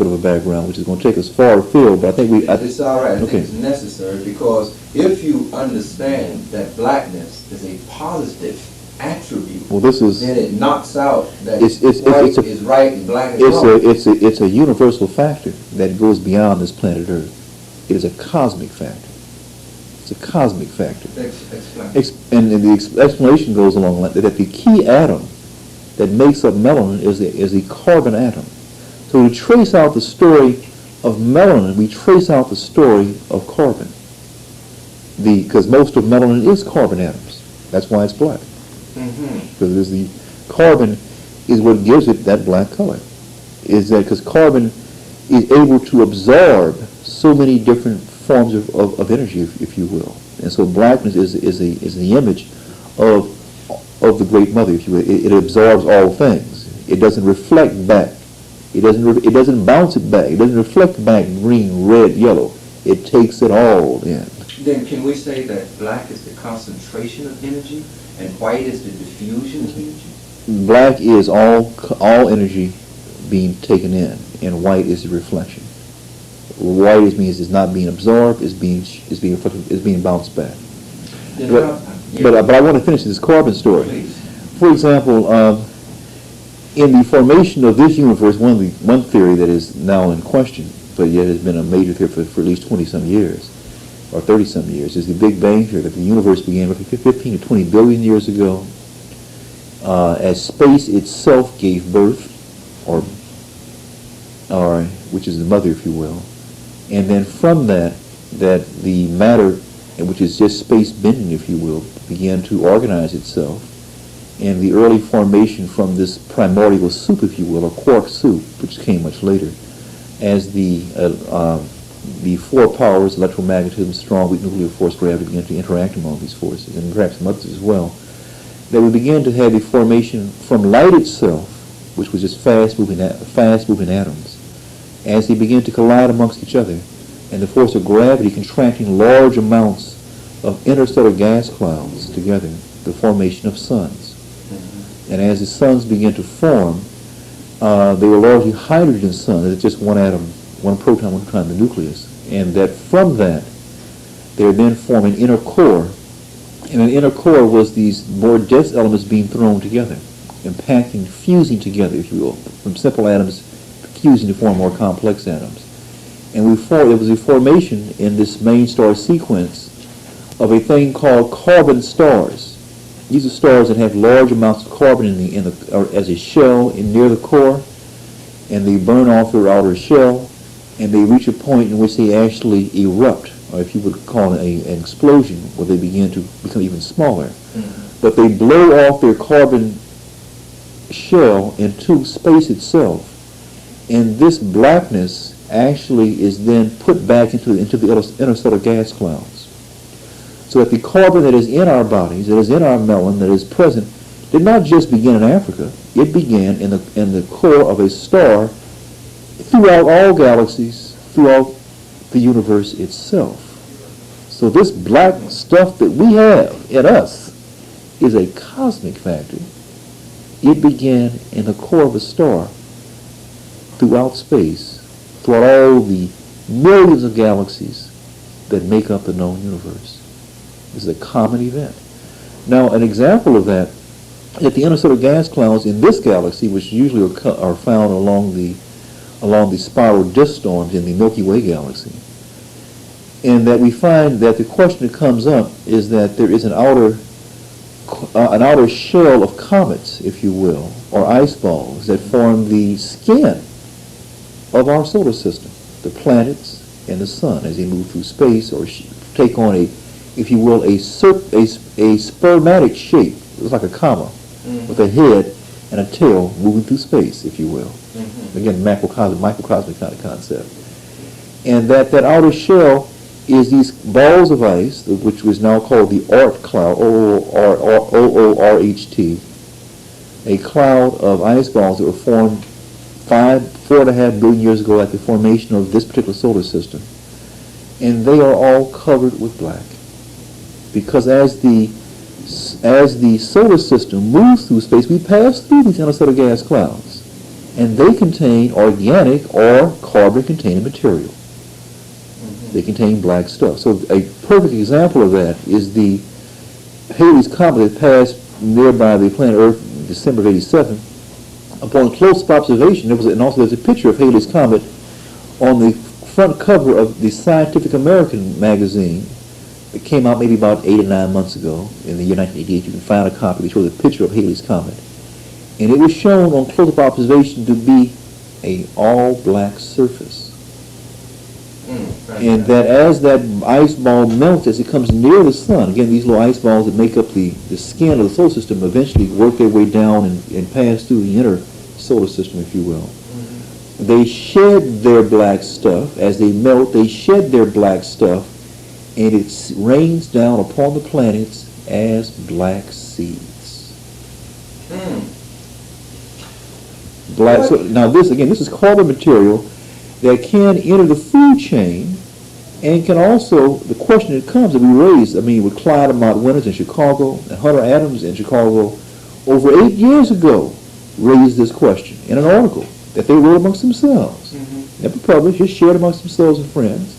bit of a background, which is going to take us far afield, but I think It's all right. I okay. think it's necessary because if you understand that blackness is a positive attribute, Well, this is then it knocks out that it's a, is right and black is wrong. it's a universal factor that goes beyond this planet Earth. It is a cosmic factor. It's a cosmic factor. Explain. And the explanation goes along like that the key atom that makes up melanin is the carbon atom. So to trace out the story of melanin, we trace out the story of carbon. Because most of melanin is carbon atoms. That's why it's black. Because the carbon is what gives it that black color. Is that because carbon is able to absorb so many different forms of energy, if you will. And so blackness is the image of the Great Mother, if you will. It absorbs all things. It doesn't reflect back. It doesn't bounce it back. It doesn't reflect back green, red, yellow. It takes it all in. Then can we say that black is the concentration of energy and white is the diffusion of energy? Black is all energy being taken in, and white is the reflection. White means it's not being absorbed, it's being reflected, it's being bounced back. But I want to finish this carbon story. Please. For example, in the formation of this universe, one theory that is now in question, but yet has been a major theory for at least 20-some years, or 30-some years, is the Big Bang theory, that the universe began roughly 15 to 20 billion years ago, as space itself gave birth, or which is the mother, if you will, and then from that the matter, which is just space bending, if you will, began to organize itself, and the early formation from this primordial soup, if you will, or quark soup, which came much later, as the four powers, electromagnetism, strong, weak nuclear force, gravity, began to interact among these forces, and perhaps some others as well, that we began to have the formation from light itself, which was just fast-moving atoms, as they began to collide amongst each other, and the force of gravity contracting large amounts of interstellar gas clouds together, the formation of suns. And as the suns began to form, they were largely hydrogen suns. It's just one atom, one proton, one neutron in the nucleus. And that from that, they would then form an inner core. And an inner core was these more dense elements being thrown together, impacting, fusing together, if you will, from simple atoms fusing to form more complex atoms. And it was a formation in this main star sequence of a thing called carbon stars. These are stars that have large amounts of carbon as a shell near the core, and they burn off their outer shell, and they reach a point in which they actually erupt, or if you would call it an explosion, where they begin to become even smaller. But they blow off their carbon shell into space itself, and this blackness actually is then put back into the interstellar gas clouds. So that the carbon that is in our bodies, that is in our melanin, that is present, did not just begin in Africa. It began in the core of a star throughout all galaxies, throughout the universe itself. So this black stuff that we have in us is a cosmic factor. It began in the core of a star throughout space, throughout all the millions of galaxies that make up the known universe. This is a common event. Now, an example of that is that the interstellar gas clouds in this galaxy, which usually are found along the spiral disk storms in the Milky Way galaxy, and that we find that the question that comes up is that there is an outer shell of comets, if you will, or ice balls that form the skin of our solar system, the planets and the sun, as they move through space or take on if you will, a spermatic shape. It's like a comma with a head and a tail moving through space, if you will. Again, microcosmic kind of concept. And that outer shell is these balls of ice, which was now called the Oort cloud, O-O-R-H-T, a cloud of ice balls that were formed 4.5 billion years ago at the formation of this particular solar system. And they are all covered with black. Because as the solar system moves through space, we pass through these interstellar gas clouds. and they contain organic or carbon-containing material. They contain black stuff. So a perfect example of that is the Halley's Comet that passed nearby the planet Earth in December of '87. Upon close observation, there's a picture of Halley's Comet on the front cover of the Scientific American magazine. It came out maybe about 8 or 9 months ago in the year 1988. You can find a copy that shows a picture of Halley's Comet. And it was shown on close-up observation to be a all-black surface. And that as that ice ball melts, as it comes near the sun, again, these little ice balls that make up the skin of the solar system eventually work their way down and pass through the inner solar system, if you will. They shed their black stuff. As they melt, they shed their black stuff, and it rains down upon the planets as black seeds. Black. So now this is carbon material that can enter the food chain, and can also, the question that comes that we raised, with Clyde Amott Winters in Chicago and Hunter Adams in Chicago over 8 years ago, raised this question in an article that they wrote amongst themselves, never published, just shared amongst themselves and friends,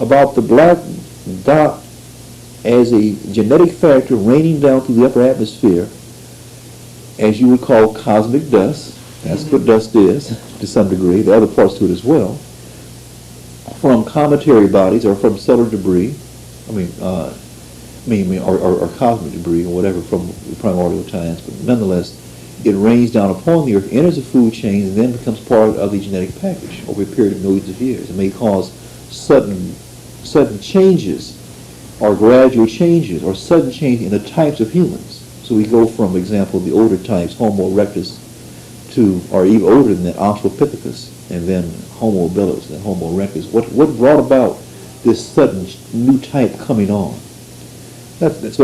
about the black dot as a genetic factor raining down through the upper atmosphere, as you would call cosmic dust. That's what dust is, to some degree. There are other parts to it as well. From cometary bodies or from stellar debris, or cosmic debris or whatever from the primordial times, but nonetheless, it rains down upon the Earth, enters the food chain, and then becomes part of the genetic package over a period of millions of years. It may cause sudden changes, or gradual changes, or sudden change in the types of humans. So we go from, for example, the older types, Homo erectus, to, or even older than that, Australopithecus, and then Homo habilis, and Homo erectus. What brought about this sudden new type coming on? That's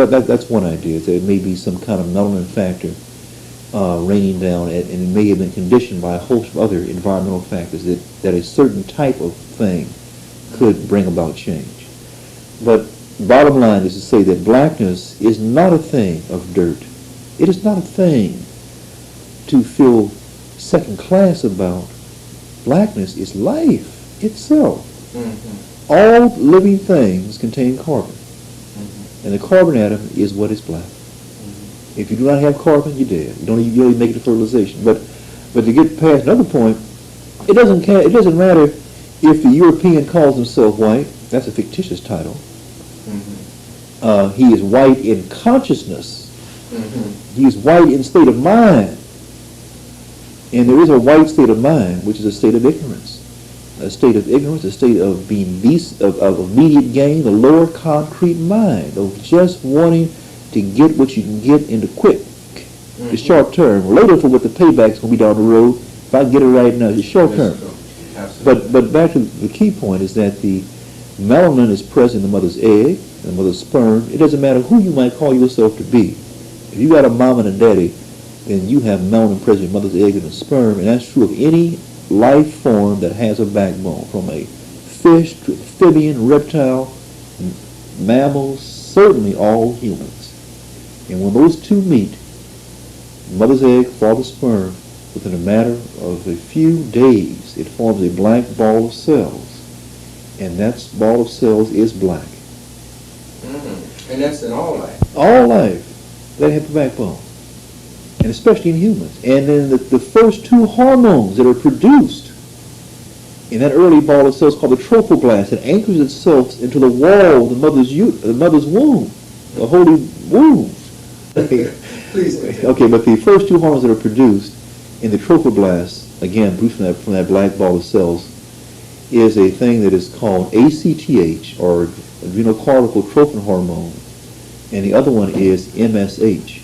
one idea. That it may be some kind of melanin factor raining down, and it may have been conditioned by a host of other environmental factors that a certain type of thing could bring about change. But bottom line is to say that blackness is not a thing of dirt. It is not a thing to feel second class about. Blackness is life itself. All living things contain carbon. And the carbon atom is what is black. If you do not have carbon, you're dead. You don't even make it to fertilization. But to get past another point, it doesn't matter if the European calls himself white. That's a fictitious title. He is white in consciousness. He is white in state of mind. And there is a white state of mind, which is a state of ignorance. A state of ignorance, a state of being of immediate gain, the lower concrete mind, of just wanting to get what you can get in the quick, the short term. Later for what the payback's going to be down the road, if I get it right now, it's short term. But back to the key point is that the melanin is present in the mother's egg, in the mother's sperm. It doesn't matter who you might call yourself to be. If you got a mom and a daddy, then you have melanin present in mother's egg and the sperm, and that's true of any life form that has a backbone, from a fish to amphibian, reptile, mammals, certainly all humans. And when those two meet, mother's egg, father's sperm, within a matter of a few days, it forms a black ball of cells, and that ball of cells is black. And that's in all life. All life, they have the backbone. And especially in humans. And then the first two hormones that are produced in that early ball of cells called the trophoblast, it anchors itself into the wall of the mother's womb, the holy womb. Please continue. Okay, but the first two hormones that are produced in the trophoblast, again, produced from that black ball of cells, is a thing that is called ACTH, or adrenal corticotrophin hormone, and the other one is MSH,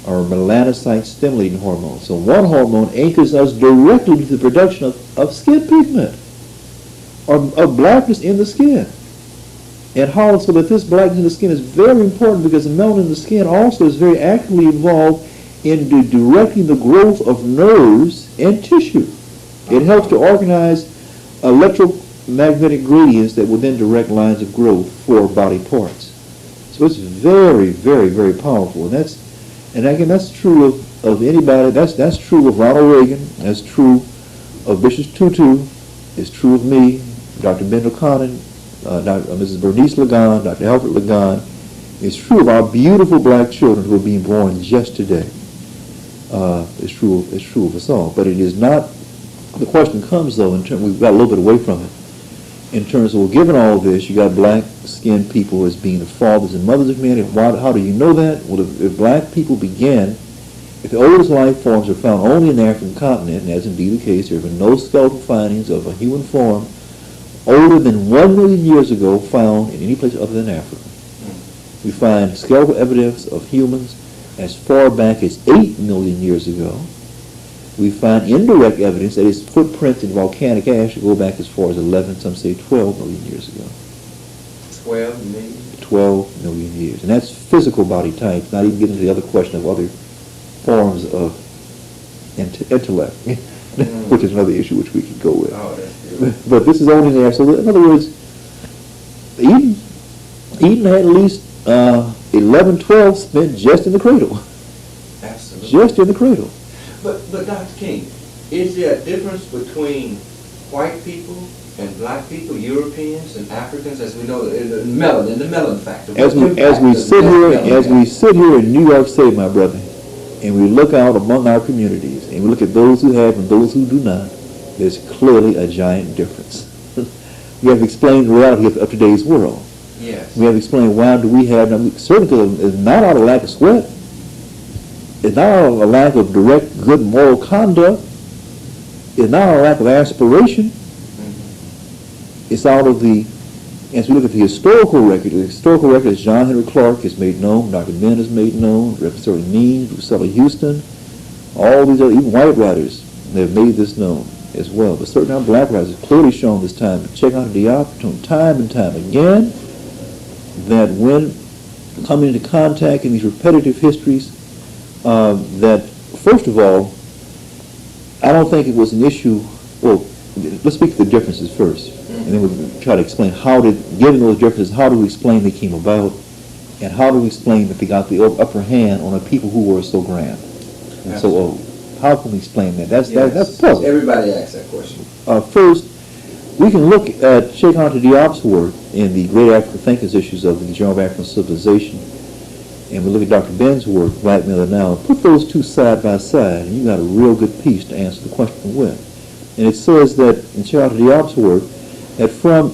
or melanocyte stimulating hormone. So one hormone anchors us directly to the production of skin pigment, or of blackness in the skin. And how so that this blackness in the skin is very important, because the melanin in the skin also is very actively involved in directing the growth of nerves and tissue. It helps to organize electromagnetic gradients that will then direct lines of growth for body parts. So it's very, very, very powerful. And again, that's true of of anybody. That's true of Ronald Reagan. That's true of Bishop Tutu. It's true of me, Dr. Ben O'Connor, Mrs. Bernice Lagan, Dr. Alfred Lagan. It's true of our beautiful black children who are being born just today. It's true of us all. But it is not. The question comes though, we've got a little bit away from it. In terms of, well, given all this, you got black-skinned people as being the fathers and mothers of humanity. How do you know that? Well, if black people began, if the oldest life forms are found only in the African continent, and that's indeed the case, there have been no skeletal findings of a human form older than 1 million years ago found in any place other than Africa. We find skeletal evidence of humans as far back as 8 million years ago. We find indirect evidence that is footprints in volcanic ash that go back as far as 11, some say 12 million years ago. 12 million? 12 million years. And that's physical body types, not even getting to the other question of other forms of intellect, which is another issue which we could go with. Oh, that's good. But this is only there. So in other words, Eden had at least 11, 12 spent just in the cradle. Absolutely. Just in the cradle. But Dr. King, is there a difference between white people and black people, Europeans and Africans, as we know, the melanin factor? As we sit here in New York City, my brother, and we look out among our communities, and we look at those who have and those who do not, there's clearly a giant difference. We have explained the reality of today's world. Yes. We have explained why do we have, certainly it's not out of lack of sweat. It's not out of a lack of direct good moral conduct. It's not out of a lack of aspiration. Mm-hmm. It's out of the, as we look at the historical record as John Henry Clark has made known, Dr. Ben has made known, Reverend Means, Drusilla Houston, all these other, even white writers, they have made this known as well. But certain our black writers have clearly shown this time, check out the opportunity time and time again, that when coming into contact in these repetitive histories, that first of all, I don't think it was an issue. Well, let's speak to the differences first, and then we'll try to explain given those differences, how do we explain they came about, and how do we explain that they got the upper hand on the people who were so grand and so old? How can we explain that? That's puzzle. Everybody asks that question. First, we can look at Sheikh Anta Diop's work in the Great African Thinkers issues of the Journal of African Civilization, and we look at Dr. Ben's work, Black Male Now, put those two side by side, and you got a real good piece to answer the question with. And it says that in Sheikh Anta Diop's work, that from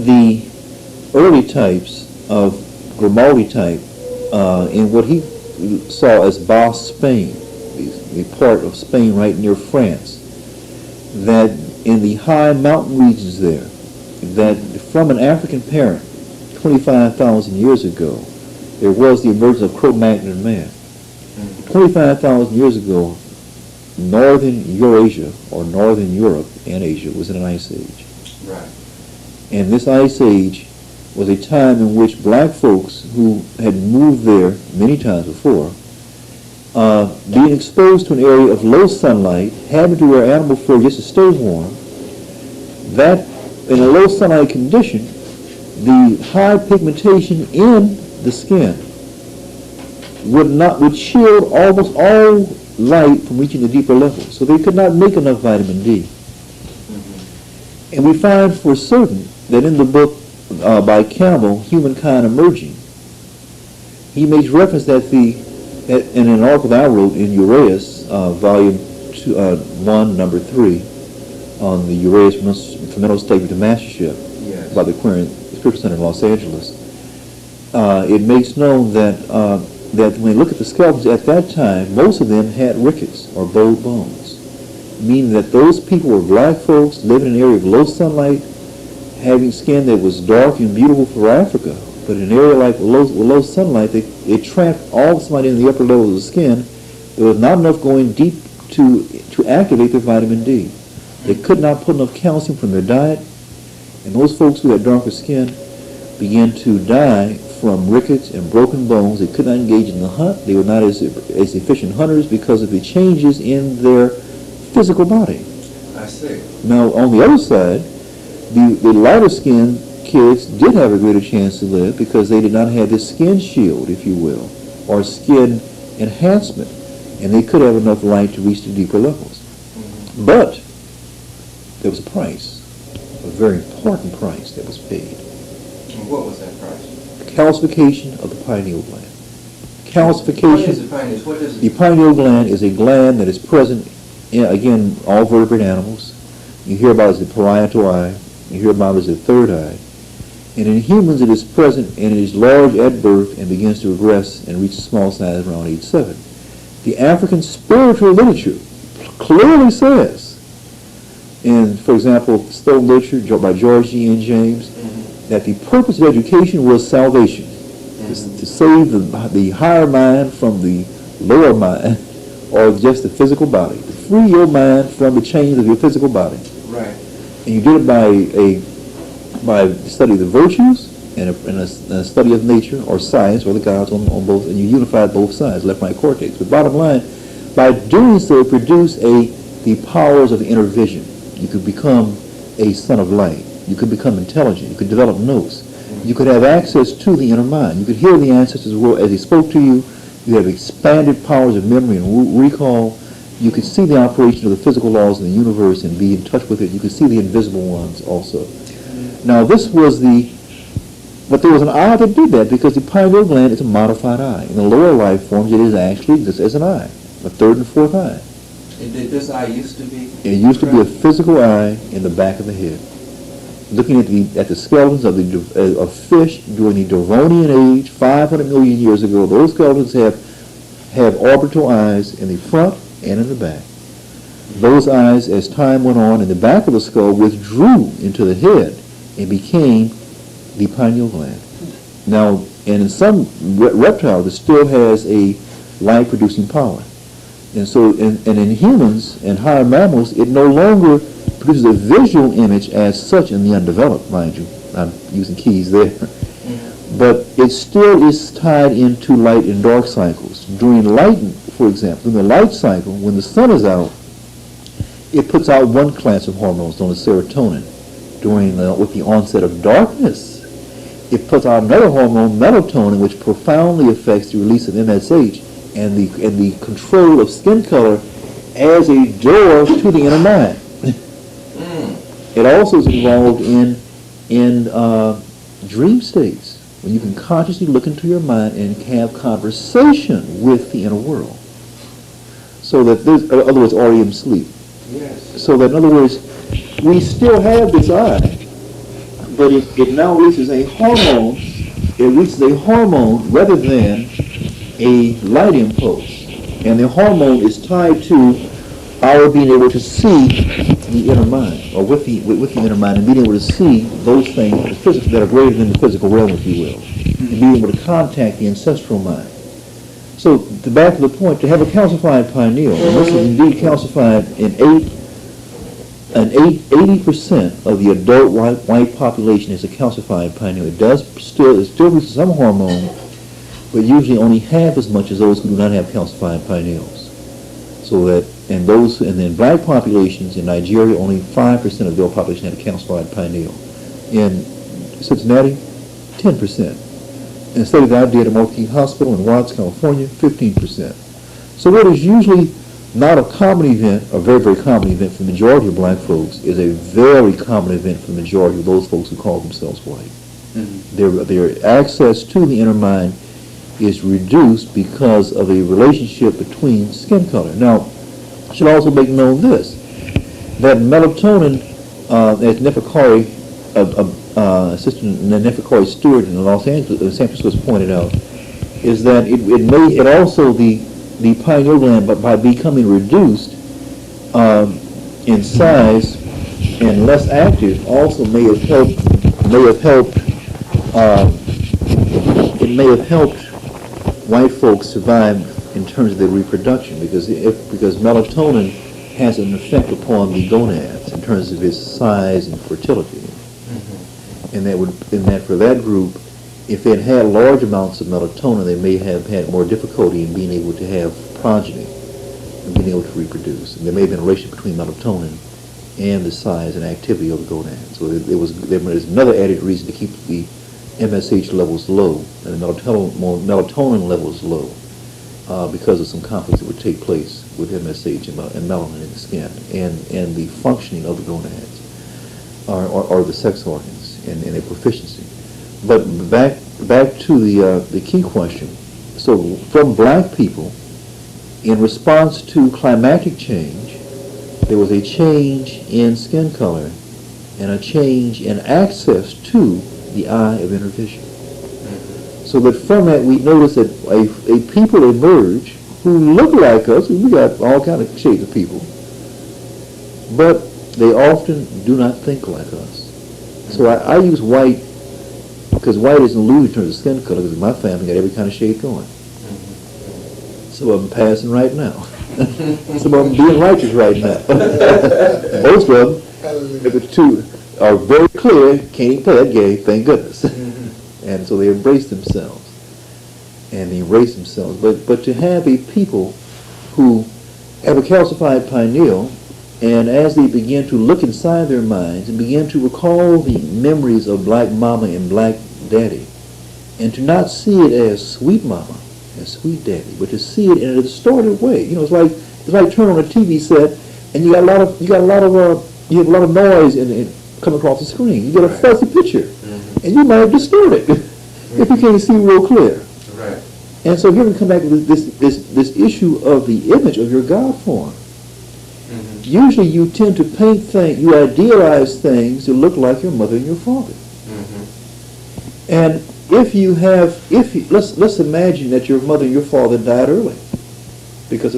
the early types of Grimaldi type, in what he saw as Basque Spain, the part of Spain right near France, that in the high mountain regions there, that from an African parent 25,000 years ago, there was the emergence of Cro-Magnon man. 25,000 years ago, northern Eurasia, or northern Europe and Asia, was in an ice age. Right. And this ice age was a time in which black folks who had moved there many times before, being exposed to an area of low sunlight, having to wear animal fur just to stay warm, that in a low sunlight condition, the high pigmentation in the skin would shield almost all light from reaching the deeper levels. So they could not make enough vitamin D. Mm-hmm. And we find for certain that in the book by Campbell, Humankind Emerging, he makes reference that in an article that I wrote in Uraeus, volume 1, number 3, on the Uraeus from mental statement to mastership, yes, by the Aquarian Spiritual Center in Los Angeles, it makes known that when you look at the skeletons at that time, most of them had rickets or bowed bones, meaning that those people were black folks living in an area of low sunlight, having skin that was dark and beautiful for Africa, but in an area like low sunlight, they trapped all the sunlight in the upper levels of the skin. There was not enough going deep to activate their vitamin D. They could not put enough calcium from their diet, and those folks who had darker skin began to die from rickets and broken bones. They could not engage in the hunt. They were not as efficient hunters because of the changes in their physical body. I see. Now, on the other side, the lighter skinned kids did have a greater chance to live because they did not have this skin shield, if you will, or skin enhancement. and they could have enough light to reach the deeper levels. But there was a price, a very important price that was paid. And what was that price? Calcification of the pineal gland. Calcification. What is the pineal? What is The it? pineal gland is a gland that is present in, again, all vertebrate animals. You hear about it as the parietal eye. You hear about it as the third eye. And in humans it is present and it is large at birth and begins to regress and reach a small size around age 7. The African spiritual literature clearly says, in, for example, Stone literature by George G. N. James, that the purpose of education was salvation, to save the higher mind from the lower mind, or just the physical body, to free your mind from the chains of your physical body. Right. And you did it by the study of the virtues and a study of nature or science or the gods on both, and you unified both sides, left right cortex. But bottom line, by doing so, it produced the powers of the inner vision. You could become a son of light. You could become intelligent. You could develop notes. You could have access to the inner mind. You could hear the ancestors as they spoke to you. You have expanded powers of memory and recall. You could see the operation of the physical laws in the universe and be in touch with it. You could see the invisible ones also. Now this was but there was an eye that did that, because the pineal gland is a modified eye. In the lower life forms, it is actually exists as an eye, a third and fourth eye. And did this eye used to be? It used to be a physical eye in the back of the head. Looking at the skeletons of fish during the Devonian age, 500 million years ago, those skeletons have orbital eyes in the front and in the back. Those eyes, as time went on, in the back of the skull withdrew into the head and became the pineal gland. Now, and in some reptiles, it still has a light-producing power. And so, and in humans and higher mammals, it no longer produces a visual image as such in the undeveloped, mind you. I'm using keys there. But it still is tied into light and dark cycles. During light, for example, in the light cycle, when the sun is out, it puts out one class of hormones known as serotonin. With the onset of darkness, it puts out another hormone, melatonin, which profoundly affects the release of MSH and the control of skin color as a door to the inner mind. It also is involved in dream states, when you can consciously look into your mind and have conversation with the inner world. So that there's, in other words, REM sleep. Yes. So that, in other words, we still have this eye, but it now reaches a hormone. It reaches a hormone rather than a light impulse, and the hormone is tied to our being able to see the inner mind, or with the inner mind, and being able to see those things that are greater than the physical realm, if you will, and being able to contact the ancestral mind. So, back to the point, to have a calcified pineal, and this is indeed calcified in 80% of the adult white population is a calcified pineal. It still produces some hormone, but usually only half as much as those who do not have calcified pineals. So that, and then black populations in Nigeria, only 5% of the adult population have a calcified pineal. In Cincinnati, 10%. In a study that I did at Morton Hospital in Watts, California, 15%. So what is usually not a common event, a very, very common event for the majority of black folks, is a very common event for the majority of those folks who call themselves white. Their access to the inner mind is reduced because of a relationship between skin color. Now, I should also make known this, that melatonin, as Neferkari, Assistant Neferkari Stewart in San Francisco pointed out, is that it also, the pineal gland, but by becoming reduced in size and less active, also may have helped white folks survive in terms of their reproduction, because melatonin has an effect upon the gonads in terms of its size and fertility. And that for that group, if they had large amounts of melatonin, they may have had more difficulty in being able to have progeny and being able to reproduce. And there may have been a relationship between melatonin and the size and activity of the gonads. So there was another added reason to keep the MSH levels low and the melatonin levels low. because of some conflicts that would take place with MSH and melanin in the skin and the functioning of the gonads or the sex organs and their proficiency. But back to the key question. So from black people, in response to climatic change, there was a change in skin color and a change in access to the eye of inner vision. So that from that we notice that a people emerge who look like us. We got all kinds of shades of people, but they often do not think like us. So I use white because white is an illusion in terms of skin color, because my family got every kind of shade going. Some of them passing right now. Some of them being righteous right now. Most of them, if the two are very clear, can't even play that game, thank goodness. And so they embrace themselves. And they embrace themselves. But to have a people who have a calcified pineal, and as they begin to look inside their minds and begin to recall the memories of black mama and black daddy, and to not see it as sweet mama and sweet daddy, but to see it in a distorted way. You know, it's like turning on a TV set and you have a lot of noise in coming across the screen. You get a fuzzy picture, and you might distort it if you can't see real clear. Right. And so here we come back to this issue of the image of your God form. Usually you tend to paint things, you idealize things to look like your mother and your father. And let's imagine that your mother and your father died early because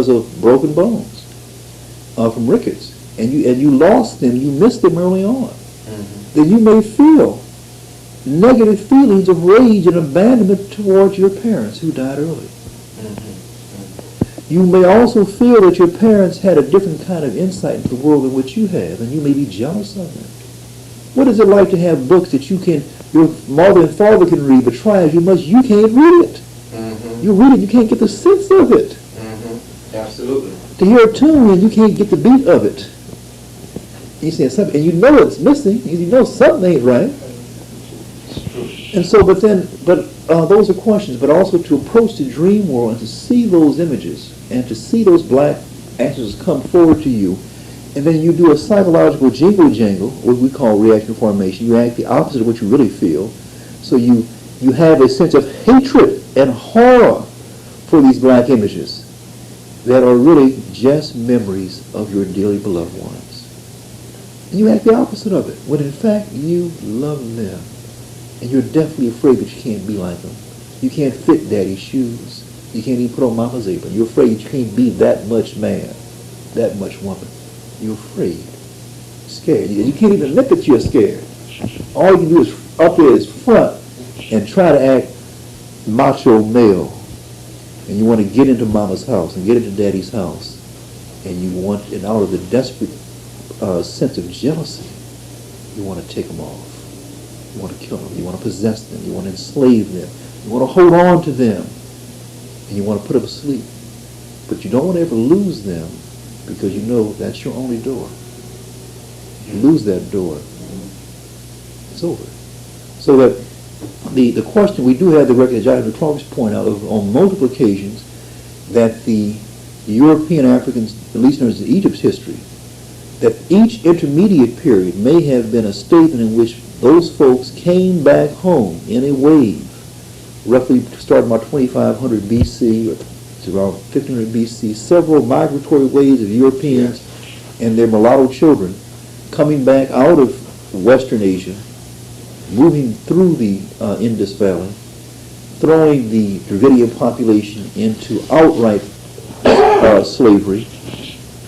of broken bones from rickets, and you lost them, you missed them early on. Then you may feel negative feelings of rage and abandonment towards your parents who died early. You may also feel that your parents had a different kind of insight into the world than what you have, and you may be jealous of them. What is it like to have books that your mother and father can read, but try as you must, you can't read it. You read it, you can't get the sense of it. Absolutely. To hear a tune, and you can't get the beat of it. And you say something, and you know it's missing, and you know something ain't right. And so, but those are questions, but also to approach the dream world and to see those images and to see those black answers come forward to you, and then you do a psychological jingle, what we call reaction formation. You act the opposite of what you really feel. So you have a sense of hatred and horror for these black images that are really just memories of your dearly beloved ones. And you act the opposite of it, when in fact you love them. And you're definitely afraid that you can't be like them. You can't fit daddy's shoes. You can't even put on mama's apron. You're afraid you can't be that much man, that much woman. You're afraid, scared. You can't even admit that you're scared. All you can do is up there is front and try to act macho male. And you want to get into mama's house and get into daddy's house. And out of the desperate sense of jealousy, you want to take them off. You want to kill them. You want to possess them. You want to enslave them. You want to hold on to them. And you want to put them to sleep. But you don't want to ever lose them because you know that's your only door. You lose that door, it's over. So that the question, we do have the record, as Dr. Clark's point out, on multiple occasions, that the European Africans, at least in Egypt's history, that each intermediate period may have been a statement in which those folks came back home in a wave, roughly starting about 2500 BC or to around 1500 BC, several migratory waves of Europeans and their mulatto children coming back out of Western Asia, moving through the Indus Valley, throwing the Dravidian population into outright slavery,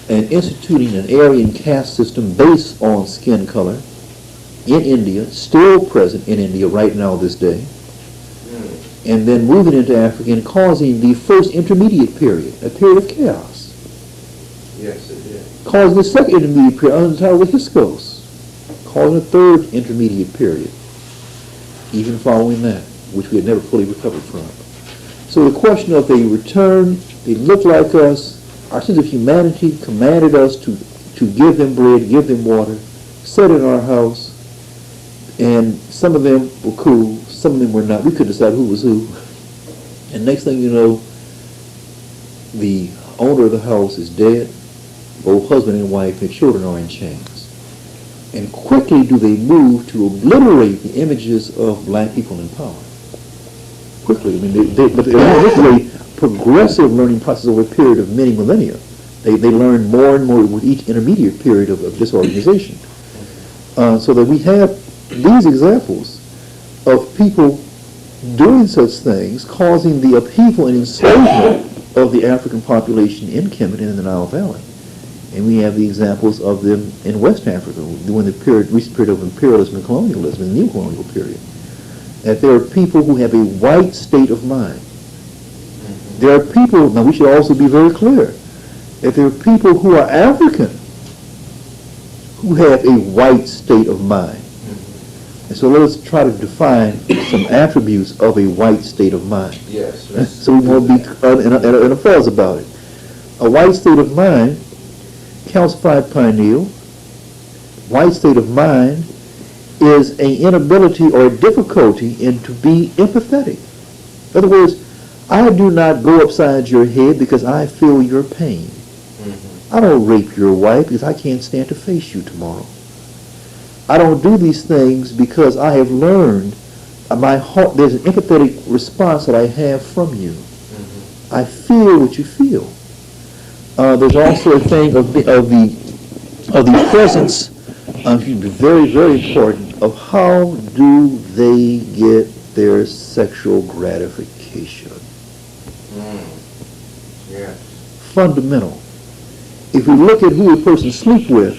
and instituting an Aryan caste system based on skin color in India, still present in India right now this day, and then moving into Africa and causing the first intermediate period, a period of chaos. Yes, it did. Causing the second intermediate period under the title of Hyksos, causing a third intermediate period, even following that, which we had never fully recovered from. So the question of they return, they look like us, our sense of humanity commanded us to give them bread, give them water, set in our house, and some of them were cool, some of them were not. We couldn't decide who was who. And next thing you know, the owner of the house is dead, both husband and wife and children are in chains. And quickly do they move to obliterate the images of black people in power. Quickly. I mean, but this is a progressive learning process over a period of many millennia. They learn more and more with each intermediate period of disorganization. So that we have these examples of people doing such things, causing the upheaval and enslavement of the African population in Kemet and in the Nile Valley. And we have the examples of them in West Africa during the recent period of imperialism and colonialism, the neo-colonial period. That there are people who have a white state of mind. There are people, now we should also be very clear, that there are people who are African who have a white state of mind. And so let us try to define some attributes of a white state of mind. Yes. So we won't be in a fuss about it. A white state of mind, calcified pineal, white state of mind is an inability or a difficulty in to be empathetic. In other words, I do not go upside your head because I feel your pain. I don't rape your wife because I can't stand to face you tomorrow. I don't do these things because I have learned my heart, there's an empathetic response that I have from you. I feel what you feel. There's also a thing of the presence, very, very important, of how do they get their sexual gratification. Yeah. Fundamental. If we look at who a person sleep with,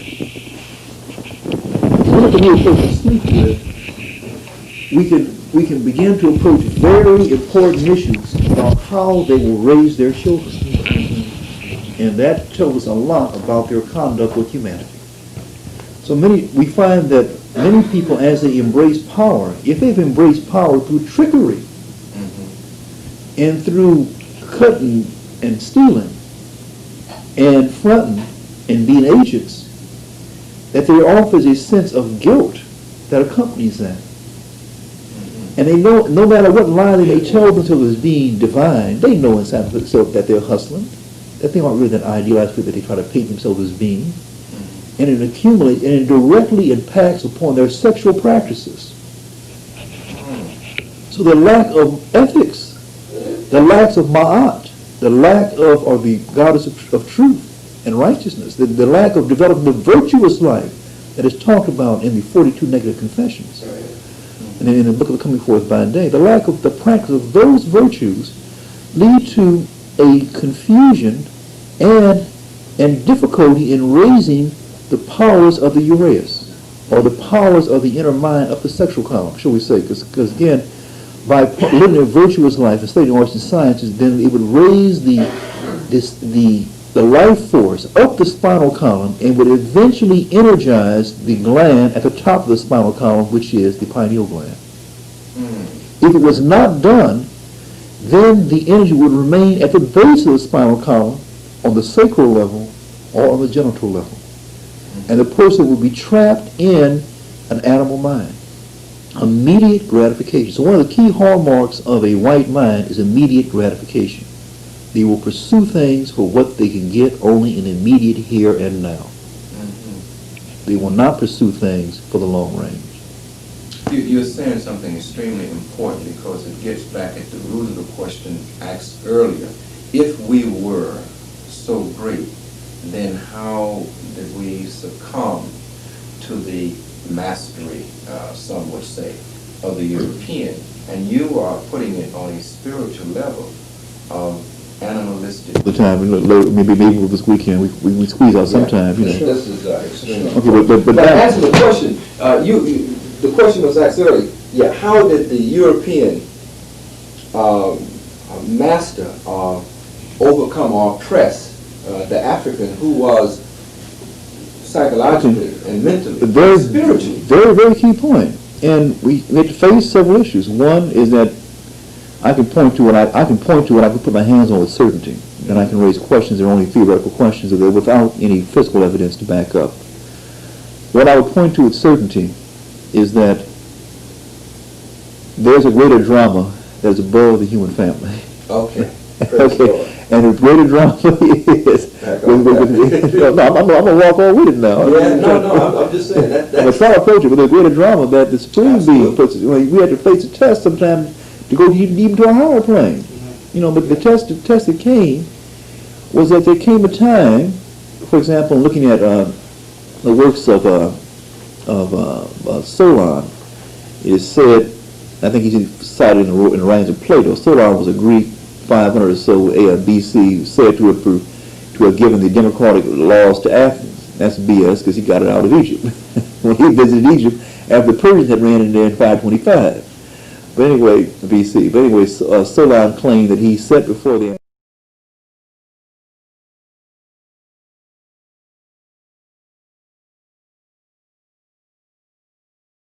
we can begin to approach very important issues about how they will raise their children. And that tells us a lot about their conduct with humanity. So we find that many people, as they embrace power, if they've embraced power through trickery and through cutting and stealing and fronting and being agents, that there offers a sense of guilt that accompanies that. And they know, no matter what lie they may tell themselves as being divine, they know inside themselves that they're hustling, that they aren't really that idealized that they try to paint themselves as being. And it accumulates and it directly impacts upon their sexual practices. So the lack of ethics, the lack of ma'at, the lack of, or the goddess of truth and righteousness, the lack of developing the virtuous life that is talked about in the 42 negative confessions, and in the book of the Coming Forth by Day, the lack of the practice of those virtues lead to a confusion and difficulty in raising the powers of the Uraeus, or the powers of the inner mind up the sexual column, shall we say, because again, by living a virtuous life and studying arts and sciences, then it would raise the life force up the spinal column and would eventually energize the gland at the top of the spinal column, which is the pineal gland. If it was not done, then the energy would remain at the base of the spinal column on the sacral level or on the genital level. And the person would be trapped in an animal mind. Immediate gratification. So one of the key hallmarks of a white mind is immediate gratification. They will pursue things for what they can get only in immediate here and now. They will not pursue things for the long range. You're saying something extremely important because it gets back at the root of the question asked earlier. If we were so great, then how did we succumb to the mastery, some would say, of the European? And you are putting it on a spiritual level of animalistic. The time, maybe this weekend we squeeze out sometime. You know. This is extremely. Okay, but answer the question. The question was asked earlier. Yeah, how did the European master overcome or oppress the African who was psychologically and mentally, spiritually? Very, very key point. And we have to face several issues. One is that I can point to what I can put my hands on with certainty, and I can raise questions that are only theoretical questions that are without any physical evidence to back up. What I would point to with certainty is that there's a greater drama that is above the human family. Okay. Okay. And the greater drama is, I'm gonna walk on with it now. Yeah, no, I'm just saying that. I'm gonna try to approach it with a greater drama that the supreme being puts. We had to face a test sometimes to go even to a higher plane. You know, but the test that came was that there came a time, for example, looking at the works of Solon, it is said, I think he's cited in the writings of Plato. Solon was a Greek 500 or so BC, said to have given the democratic laws to Athens. That's BS because he got it out of Egypt when he visited Egypt after the Persians had ran in there in 525. But anyway, BC. But anyway, Solon claimed that he set before the